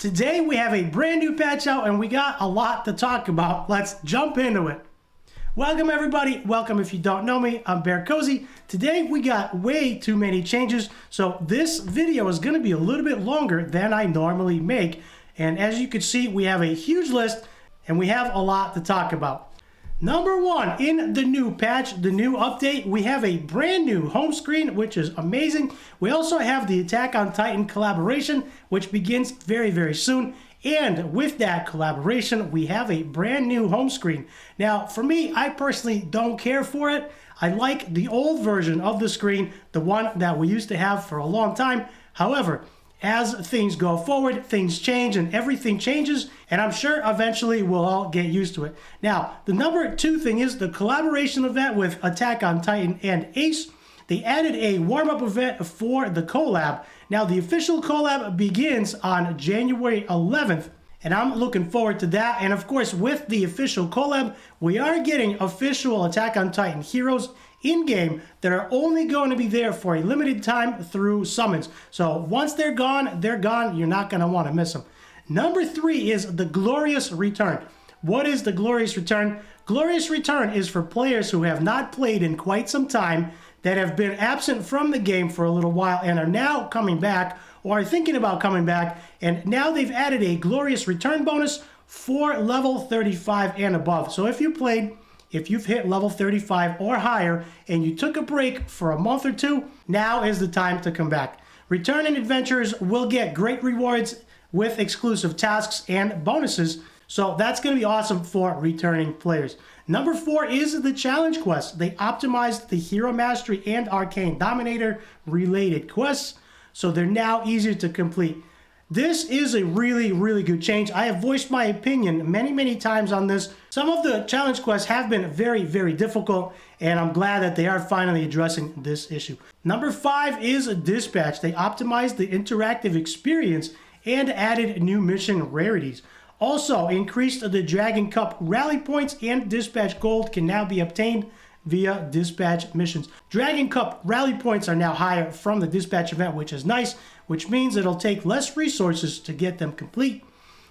Today we have a brand new patch out and we got a lot to talk about. Let's jump into it. Welcome everybody. Welcome if you don't know me. I'm BearCozy. Today we got way too many changes, so this video is going to be a little bit longer than I normally make. And as you can see, we have a huge list and we have a lot to talk about. Number one, in the new patch, the new update, we have a brand new home screen, which is amazing. We also have the Attack on Titan collaboration, which begins very, very soon. And with that collaboration, we have a brand new home screen. Now, for me, I personally don't care for it. I like the old version of the screen, the one that we used to have for a long time. However, as things go forward, things change and everything changes, and I'm sure eventually we'll all get used to it. Now, the number two thing is the collaboration event with Attack on Titan and Ace. They added a warm-up event for the collab. Now, the official collab begins on January 11th, and I'm looking forward to that. And of course, with the official collab, we are getting official Attack on Titan heroes in-game that are only going to be there for a limited time through summons. So once they're gone, they're gone. You're not going to want to miss them. Number three is the Glorious Return. What is the Glorious Return? Glorious Return is for players who have not played in quite some time, that have been absent from the game for a little while and are now coming back or are thinking about coming back. And now they've added a Glorious Return bonus for level 35 and above. So if you've hit level 35 or higher and you took a break for a month or two, now is the time to come back. Returning adventurers will get great rewards with exclusive tasks and bonuses. So that's going to be awesome for returning players. Number four is the challenge quest. They optimized the Hero Mastery and Arcane Dominator related quests, so they're now easier to complete. This is a really, really good change. I have voiced my opinion many times on this. Some of the challenge quests have been very, very difficult, and I'm glad that they are finally addressing this issue. Number five is a dispatch. They optimized the interactive experience and added new mission rarities. Also increased the Dragon Cup rally points, and dispatch gold can now be obtained via dispatch missions. Dragon Cup rally points are now higher from the dispatch event, which is nice, which means it'll take less resources to get them complete.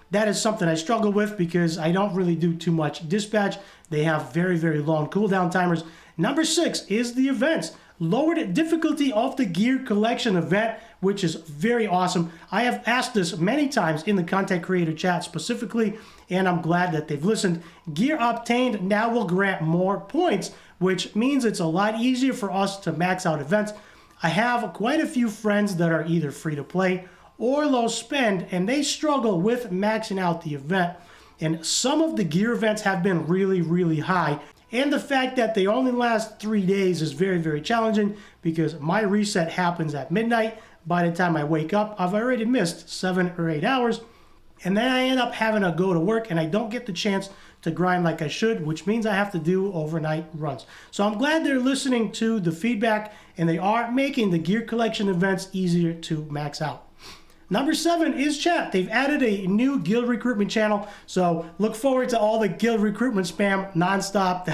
That is something I struggle with because I don't really do too much dispatch. They have very, very long cooldown timers. Number six is the events. Lowered difficulty of the gear collection event, which is very awesome. I have asked this many times in the content creator chat specifically, and I'm glad that they've listened. Gear obtained now will grant more points, which means it's a lot easier for us to max out events. I have quite a few friends that are either free to play or low spend, and they struggle with maxing out the event. And some of the gear events have been really, really high. And the fact that they only last 3 days is very, very challenging because my reset happens at midnight. By the time I wake up, I've already missed 7 or 8 hours. And then I end up having to go to work and I don't get the chance to grind like I should, which means I have to do overnight runs. So I'm glad they're listening to the feedback and they are making the gear collection events easier to max out. Number seven is chat. They've added a new guild recruitment channel, so look forward to all the guild recruitment spam nonstop.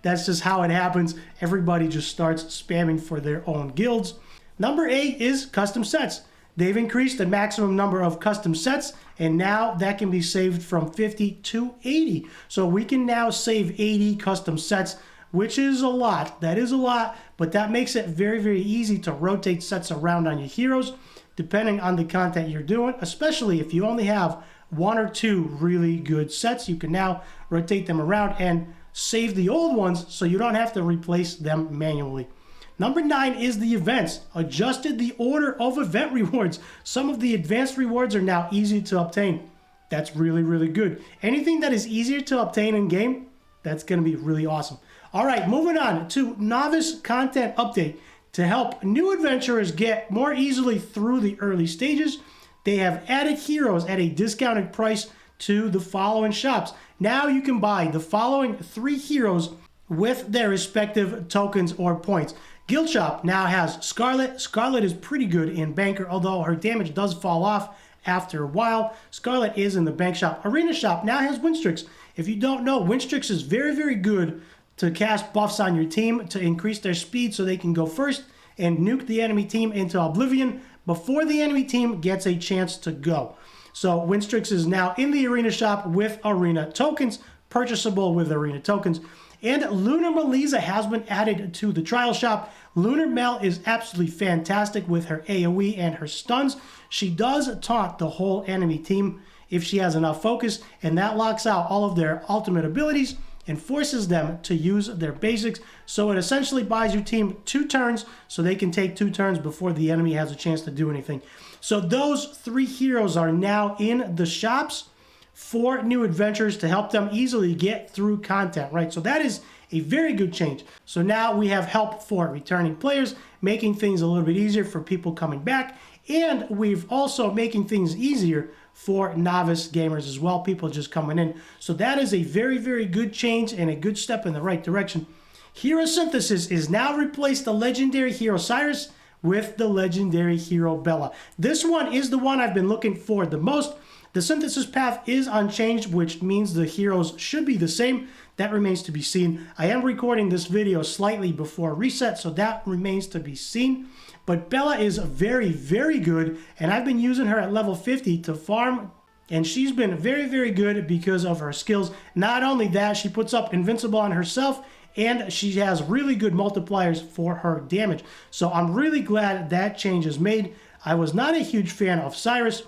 That's just how it happens. Everybody just starts spamming for their own guilds. Number eight is custom sets. They've increased the maximum number of custom sets, and now that can be saved from 50 to 80. So we can now save 80 custom sets, which is a lot. That is a lot, but that makes it very, very easy to rotate sets around on your heroes, depending on the content you're doing, especially if you only have one or two really good sets. You can now rotate them around and save the old ones so you don't have to replace them manually. Number nine is the events. Adjusted the order of event rewards. Some of the advanced rewards are now easy to obtain. That's really, really good. Anything that is easier to obtain in game, that's going to be really awesome. All right, moving on to novice content update. To help new adventurers get more easily through the early stages, they have added heroes at a discounted price to the following shops. Now you can buy the following 3 heroes with their respective tokens or points. Guild Shop now has Scarlet. Scarlet is pretty good in Banker, although her damage does fall off after a while. Scarlet is in the Bank Shop. Arena Shop now has Winstrix. If you don't know, Winstrix is very, very good to cast buffs on your team to increase their speed so they can go first and nuke the enemy team into oblivion. before the enemy team gets a chance to go. So Winstrix is now in the arena shop with arena tokens, purchasable with arena tokens. And Lunar Melisa has been added to the trial shop. Lunar Mel is absolutely fantastic with her AoE and her stuns. She does taunt the whole enemy team if she has enough focus, and that locks out all of their ultimate abilities and forces them to use their basics. So it essentially buys your team 2 turns so they can take 2 turns before the enemy has a chance to do anything. So those 3 heroes are now in the shops for new adventures to help them easily get through content, right? So that is a very good change. So now we have help for returning players, making things a little bit easier for people coming back, and we've also making things easier for novice gamers as well, people just coming in. So that is a very, very good change and a good step in the right direction. Hero Synthesis is now replaced the legendary hero Cyrus with the legendary hero Bella. This one is the one I've been looking for the most. The synthesis path is unchanged, which means the heroes should be the same. That remains to be seen. I am recording this video slightly before reset, so that remains to be seen. But Bella is very, very good, and I've been using her at level 50 to farm, and she's been very, very good because of her skills. Not only that, she puts up invincible on herself, and she has really good multipliers for her damage. So I'm really glad that change is made. I was not a huge fan of Cyrus.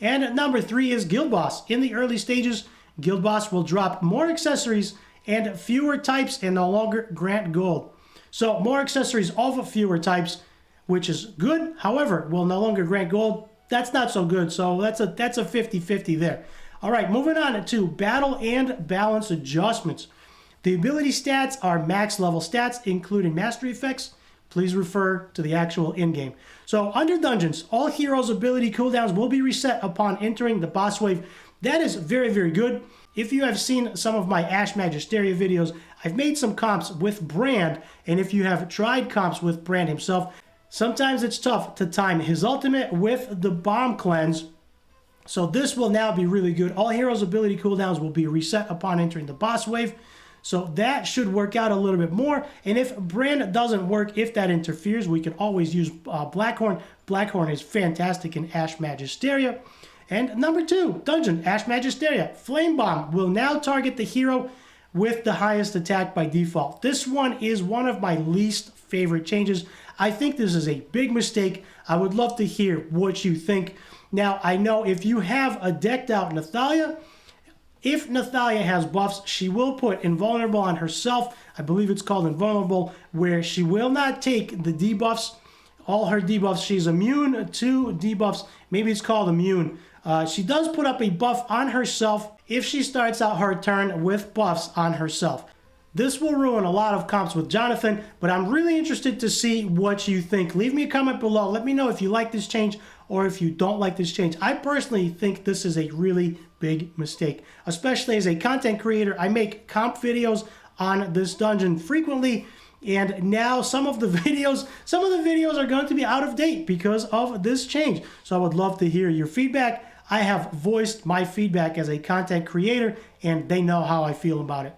And number 3 is Guild Boss. In the early stages, Guild Boss will drop more accessories and fewer types and no longer grant gold. So more accessories of fewer types, which is good. However, will no longer grant gold. That's not so good. So that's a 50-50 there. All right, moving on to battle and balance adjustments. The ability stats are max level stats, including mastery effects. Please refer to the actual in-game. So under dungeons, all heroes' ability cooldowns will be reset upon entering the boss wave. That is very, very good. If you have seen some of my Ash Magisteria videos, I've made some comps with Brand, and if you have tried comps with Brand himself, sometimes it's tough to time his ultimate with the bomb cleanse. So this will now be really good. All heroes' ability cooldowns will be reset upon entering the boss wave. So that should work out a little bit more. And if Brand doesn't work, if that interferes, we can always use Blackhorn. Blackhorn is fantastic in Ash Magisteria. And number 2, Dungeon, Ash Magisteria. Flame Bomb will now target the hero with the highest attack by default. This one is one of my least favorite changes. I think this is a big mistake. I would love to hear what you think. Now, I know if you have a decked out Nathalia, if Nathalia has buffs, she will put Invulnerable on herself. I believe it's called Invulnerable, where she will not take the debuffs. All her debuffs, she's immune to debuffs. Maybe it's called immune. She does put up a buff on herself if she starts out her turn with buffs on herself. This will ruin a lot of comps with Jonathan, but I'm really interested to see what you think. Leave me a comment below. Let me know if you like this change or if you don't like this change. I personally think this is a really big mistake, especially as a content creator. I make comp videos on this dungeon frequently, and now some of the videos are going to be out of date because of this change. So I would love to hear your feedback. I have voiced my feedback as a content creator, and they know how I feel about it.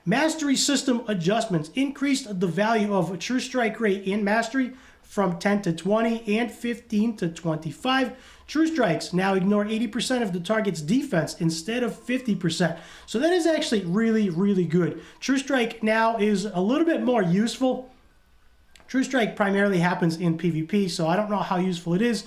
Mastery system adjustments increased the value of True Strike rate in Mastery from 10 to 20 and 15 to 25. True Strikes now ignore 80% of the target's defense instead of 50%. So that is actually really, really good. True Strike now is a little bit more useful. True Strike primarily happens in PvP, so I don't know how useful it is,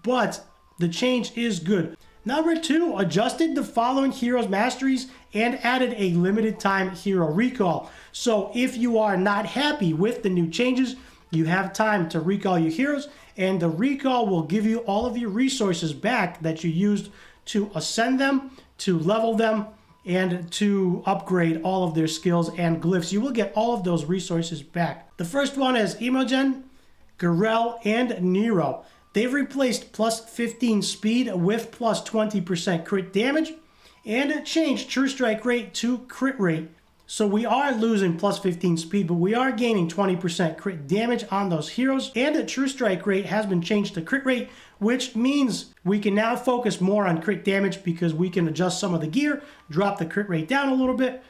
but the change is good. Number 2, adjusted the following heroes' masteries and added a limited time hero recall. So if you are not happy with the new changes, you have time to recall your heroes, and the recall will give you all of your resources back that you used to ascend them, to level them, and to upgrade all of their skills and glyphs. You will get all of those resources back. The first one is Imogen, Garel, and Nero. They've replaced plus 15 speed with plus 20% crit damage and changed True Strike rate to crit rate. So we are losing plus 15 speed, but we are gaining 20% crit damage on those heroes. And the True Strike rate has been changed to crit rate, which means we can now focus more on crit damage because we can adjust some of the gear, drop the crit rate down a little bit,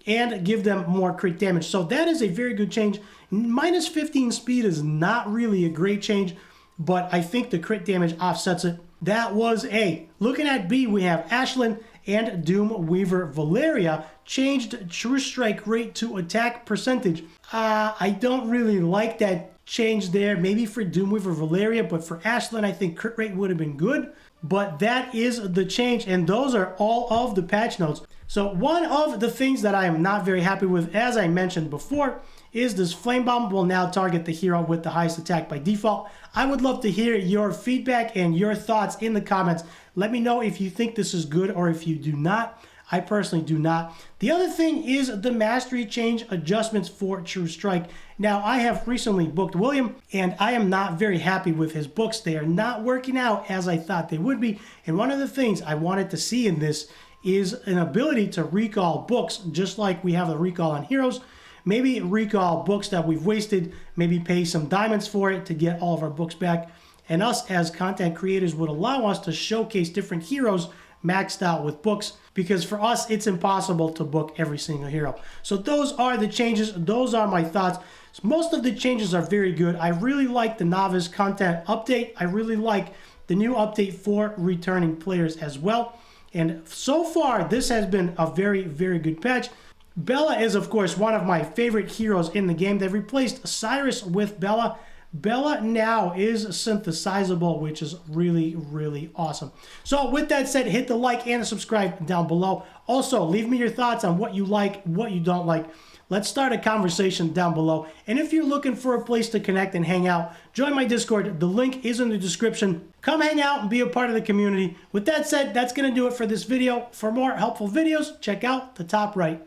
and give them more crit damage. So that is a very good change. Minus 15 speed is not really a great change, but I think the crit damage offsets it. That was A. Looking at B, we have Ashlyn and Doomweaver Valeria changed True Strike rate to attack percentage. I don't really like that change there. Maybe for Doomweaver Valeria, but for Ashlyn, I think crit rate would have been good. But that is the change, and those are all of the patch notes. So one of the things that I am not very happy with, as I mentioned before, is this Flame Bomb will now target the hero with the highest attack by default. I would love to hear your feedback and your thoughts in the comments. Let me know if you think this is good or if you do not. I personally do not. The other thing is the mastery change adjustments for True Strike. Now, I have recently booked William, and I am not very happy with his books. They are not working out as I thought they would be. And one of the things I wanted to see in this is an ability to recall books, just like we have the recall on heroes. Maybe recall books that we've wasted, maybe pay some diamonds for it to get all of our books back. And us as content creators would allow us to showcase different heroes maxed out with books, because for us it's impossible to book every single hero. So those are the changes. Those are my thoughts. Most of the changes are very good. I really like the novice content update. I really like the new update for returning players as well. And so far, this has been a very, very good patch. Bella is, of course, one of my favorite heroes in the game. They've replaced Cyrus with Bella. Bella now is synthesizable, which is really, really awesome. So with that said, hit the like and subscribe down below. Also, leave me your thoughts on what you like, what you don't like. Let's start a conversation down below. And if you're looking for a place to connect and hang out, join my Discord. The link is in the description. Come hang out and be a part of the community. With that said, that's going to do it for this video. For more helpful videos, check out the top right.